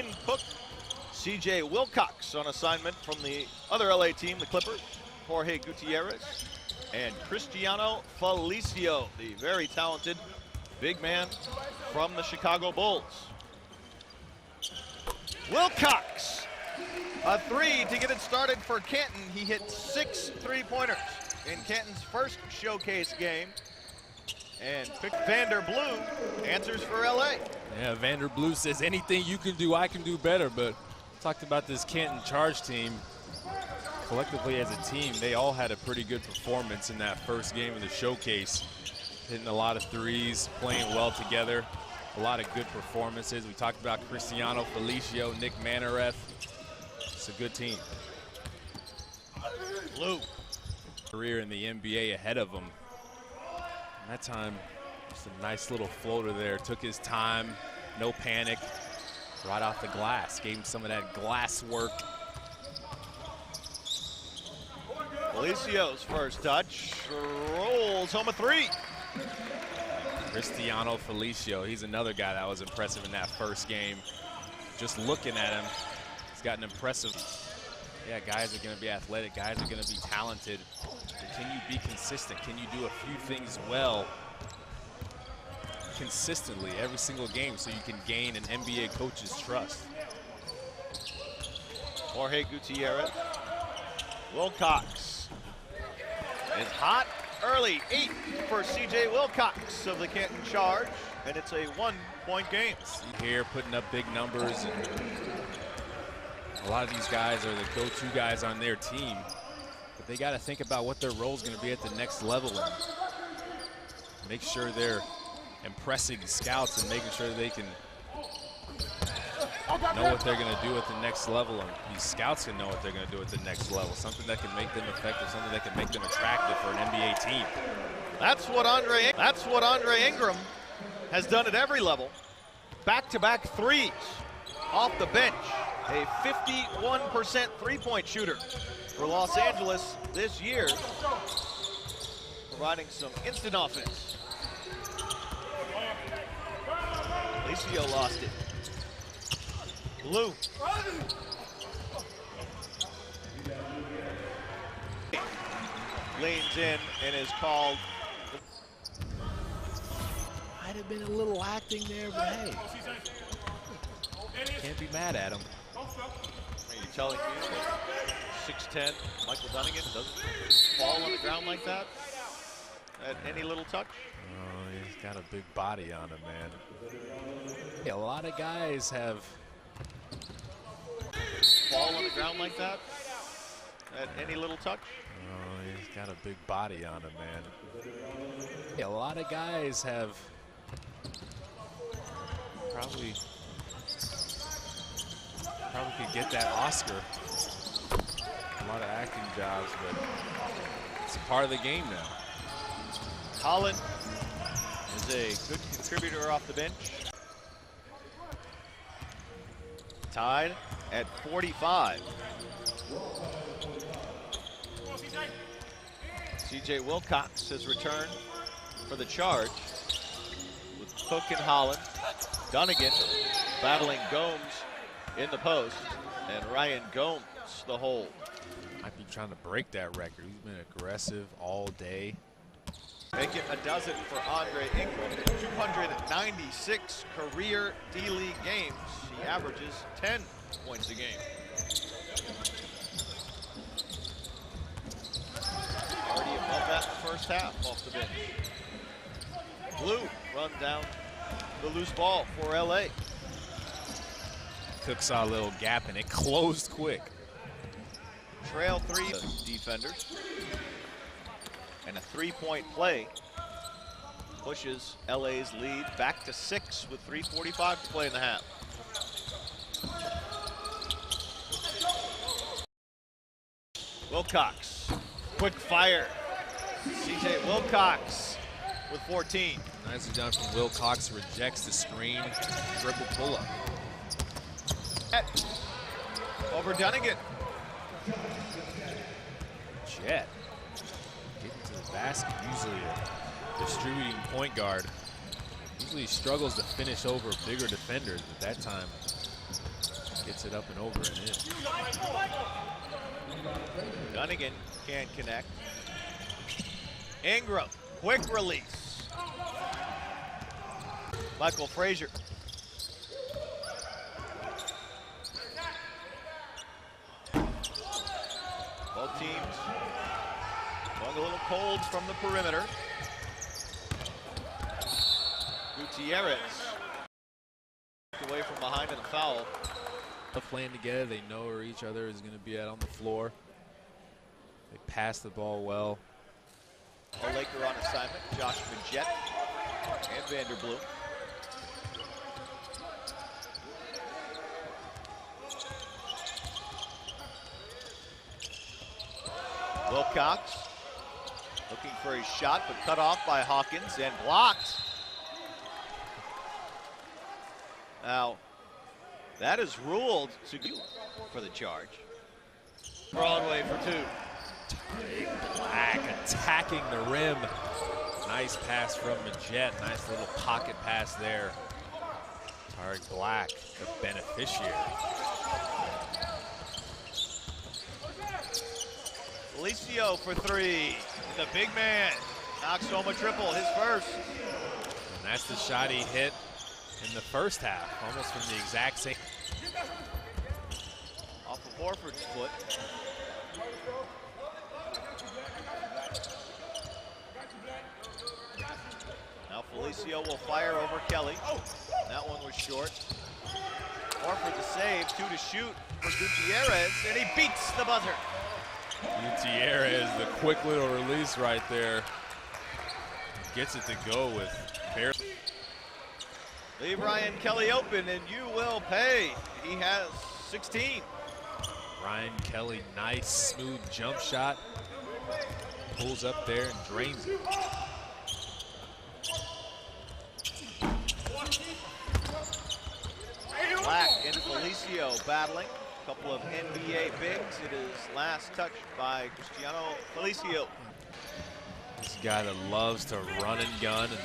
Quinn Cook, CJ Wilcox on assignment from the other LA team, the Clippers, Jorge Gutierrez, and Cristiano Felicio, the very talented big man from the Chicago Bulls. Wilcox, a three to get it started for Canton. He hit 6 3-pointers in Canton's first showcase game. And Vander Blue answers for LA. Yeah, Vander Blue says anything you can do, I can do better. But talked about this Canton Charge team. Collectively as a team, they all had a pretty good performance in that first game of the showcase. Hitting a lot of threes, playing well together. A lot of good performances. We talked about Cristiano Felicio, Nick Manareth. It's a good team. Blue. Career in the NBA ahead of him. And that time, just a nice little floater there. Took his time, no panic. Right off the glass. Gave him some of that glass work. Felicio's first touch. Rolls home a three. Cristiano Felicio, he's another guy that was impressive in that first game. Just looking at him, he's got an impressive. Yeah, guys are going to be athletic, guys are going to be talented. But can you be consistent? Can you do a few things well consistently every single game so you can gain an NBA coach's trust? Jorge Gutierrez. Wilcox is hot early. 8 for CJ Wilcox of the Canton Charge, and it's a 1-point game. Here putting up big numbers, and a lot of these guys are the go-to guys on their team, but they got to think about what their role is going to be at the next level and make sure they're impressing scouts and making sure they can know what they're going to do at the next level, and these scouts can know what they're going to do at the next level. Something that can make them effective, something that can make them attractive for an NBA team. That's what Andre Ingram has done at every level. Back-to-back threes off the bench. A 51% three-point shooter for Los Angeles this year, providing some instant offense. Felicio lost it. Blue. Leans in and is called. Might have been a little acting there, but hey, can't be mad at him. Are you telling me that 6'10" Michael Dunnigan doesn't just fall on the ground like that at any little touch? Oh, he's got a big body on him, man. Yeah, a lot of guys have fall on the ground like that at any little touch? Oh, he's got a big body on him, man. Yeah, a lot of guys have probably could get that Oscar. A lot of acting jobs, but it's a part of the game now. Holland is a good contributor off the bench. Tied at 45. CJ Wilcox has returned for the Charge with Cook and Holland. Dunnigan battling Gomes in the post, and Ryan Gomes the hold. Might be trying to break that record. He's been aggressive all day. Make it a dozen for Andre Ingram. 296 career D-League games. He averages 10 points a game. Already above that in the first half off the bench. Blue run down the loose ball for LA. Cook saw a little gap and it closed quick. Trail 3 defenders. And a 3-point play pushes LA's lead back to 6 with 3:45 to play in the half. Wilcox, quick fire. CJ Wilcox with 14. Nicely done from Wilcox, rejects the screen, dribble pull-up. Over Dunnigan. Jet. Getting to the basket, usually a distributing point guard. Usually struggles to finish over bigger defenders, but that time Gets it up and over and in. Dunnigan can't connect. Ingram, quick release. Michael Frazier. Both teams going a little cold from the perimeter. Gutierrez away from behind and a foul. Playing together, they know where each other is going to be at on the floor. They pass the ball well. A Laker on assignment, Josh Majette and Vanderbloom. Wilcox looking for a shot, but cut off by Hawkins and blocked. Now, that is ruled to go for the charge. Broadway for two. Black attacking the rim. Nice pass from Majette. Nice little pocket pass there. Tariq Black, the beneficiary. Felicio for three. The big man knocks home a triple, his first. And that's the shot he hit in the first half, almost from the exact same. Off of Horford's foot. Now Felicio will fire over Kelly. That one was short. Horford to save, 2 to shoot for Gutierrez, and he beats the buzzer. Gutierrez, the quick little release right there. Gets it to go with barely. Leave Ryan Kelly open and you will pay. He has 16. Ryan Kelly, nice smooth jump shot. Pulls up there and drains it. Black and Felicio battling. A couple of NBA bigs. It is last touched by Cristiano Felicio. This guy that loves to run and gun and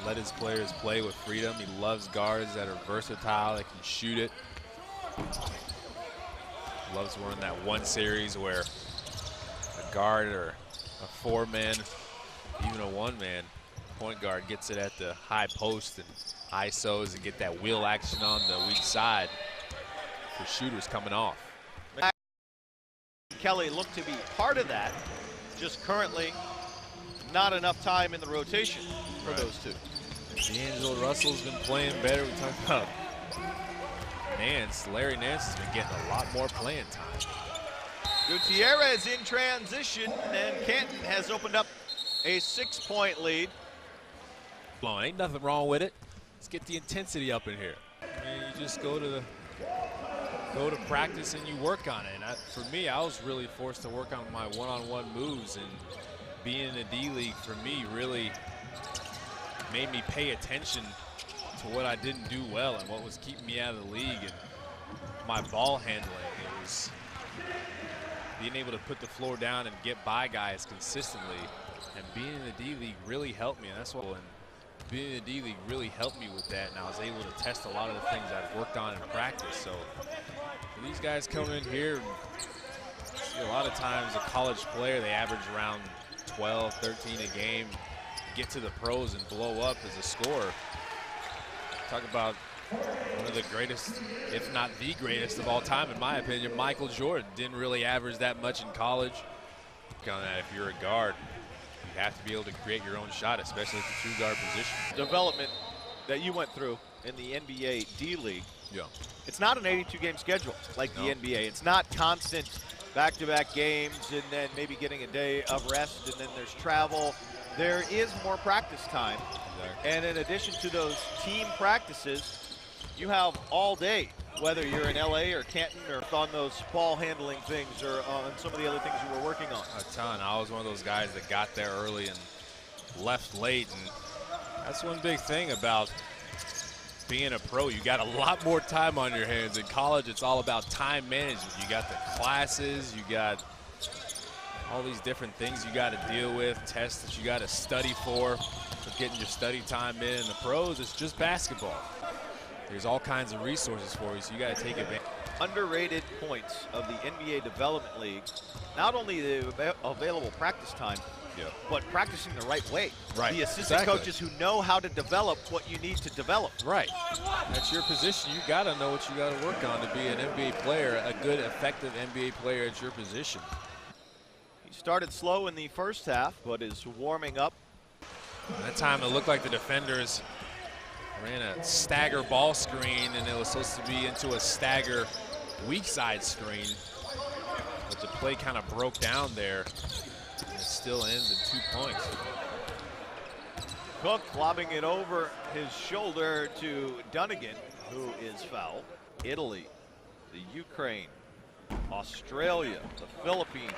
let his players play with freedom. He loves guards that are versatile, that can shoot it. Loves running that one series where a guard or a four-man, even a one-man point guard gets it at the high post and ISOs and get that wheel action on the weak side for shooters coming off. Kelly looked to be part of that, just currently not enough time in the rotation for those two. D'Angelo Russell's been playing better. We talked about Nance. Larry Nance has been getting a lot more playing time. Gutierrez in transition, and Canton has opened up a 6-point lead. Well, ain't nothing wrong with it. Let's get the intensity up in here. I mean, you just go to practice and you work on it. And for me, I was really forced to work on my one-on-one moves, and being in the D-League for me really made me pay attention to what I didn't do well and what was keeping me out of the league, and my ball handling. It was being able to put the floor down and get by guys consistently, and being in the D-League really helped me, and that's what. And being in the D-League really helped me with that, and I was able to test a lot of the things I've worked on in practice. So for these guys coming in here, see a lot of times a college player, they average around 12, 13 a game, get to the pros and blow up as a scorer. Talk about one of the greatest, if not the greatest of all time, in my opinion. Michael Jordan didn't really average that much in college. On that, if you're a guard, you have to be able to create your own shot, especially at the two guard position. Development that you went through in the NBA D-League. Yeah. It's not an 82-game schedule like the NBA. It's not constant back-to-back games and then maybe getting a day of rest and then there's travel. There is more practice time. Exactly. And in addition to those team practices, you have all day, whether you're in LA or Canton or on those ball handling things or on some of the other things you were working on. A ton. I was one of those guys that got there early and left late, and that's one big thing about being a pro. You got a lot more time on your hands. In college, it's all about time management. You got the classes, you got all these different things you got to deal with, tests that you got to study for getting your study time in. The pros, it's just basketball. There's all kinds of resources for you, so you got to take advantage. Underrated points of the NBA Development League, not only the available practice time, but practicing the right way. Right. The assistant coaches who know how to develop what you need to develop. Right. That's your position. You got to know what you got to work on to be an NBA player, a good, effective NBA player at your position. He started slow in the first half, but is warming up. That time it looked like the defenders ran a stagger ball screen, and it was supposed to be into a stagger weak side screen. But the play kind of broke down there. And it still ends in 2 points. Cook lobbing it over his shoulder to Dunnigan, who is fouled. Italy, the Ukraine, Australia, the Philippines.